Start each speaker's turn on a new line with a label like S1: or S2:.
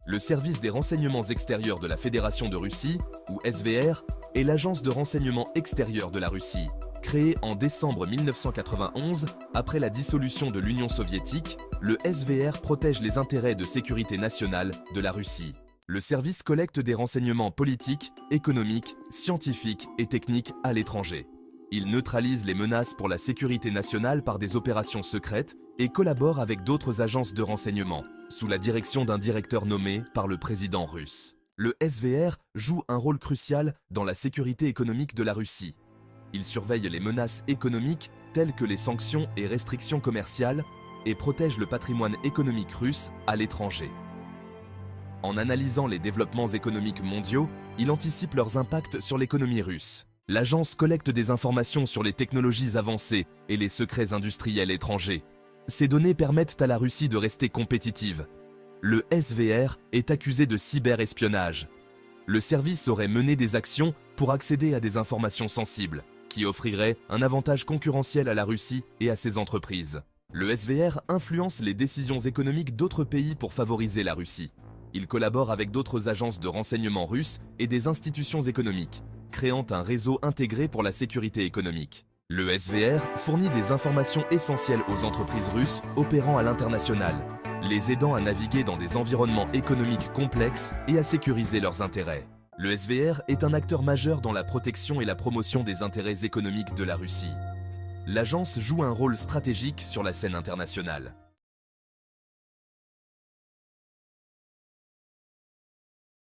S1: Le service des renseignements extérieurs de la Fédération de Russie, ou SVR, est l'agence de renseignement extérieur de la Russie. Créé en décembre 1991, après la dissolution de l'Union soviétique, le SVR protège les intérêts de sécurité nationale de la Russie. Le service collecte des renseignements politiques, économiques, scientifiques et techniques à l'étranger. Il neutralise les menaces pour la sécurité nationale par des opérations secrètes et collabore avec d'autres agences de renseignement, sous la direction d'un directeur nommé par le président russe. Le SVR joue un rôle crucial dans la sécurité économique de la Russie. Il surveille les menaces économiques telles que les sanctions et restrictions commerciales et protège le patrimoine économique russe à l'étranger. En analysant les développements économiques mondiaux, il anticipe leurs impacts sur l'économie russe. L'agence collecte des informations sur les technologies avancées et les secrets industriels étrangers. Ces données permettent à la Russie de rester compétitive. Le SVR est accusé de cyberespionnage. Le service aurait mené des actions pour accéder à des informations sensibles, qui offriraient un avantage concurrentiel à la Russie et à ses entreprises. Le SVR influence les décisions économiques d'autres pays pour favoriser la Russie. Il collabore avec d'autres agences de renseignement russes et des institutions économiques, créant un réseau intégré pour la sécurité économique. Le SVR fournit des informations essentielles aux entreprises russes opérant à l'international, les aidant à naviguer dans des environnements économiques complexes et à sécuriser leurs intérêts. Le SVR est un acteur majeur dans la protection et la promotion des intérêts économiques de la Russie. L'agence joue un rôle stratégique sur la scène internationale.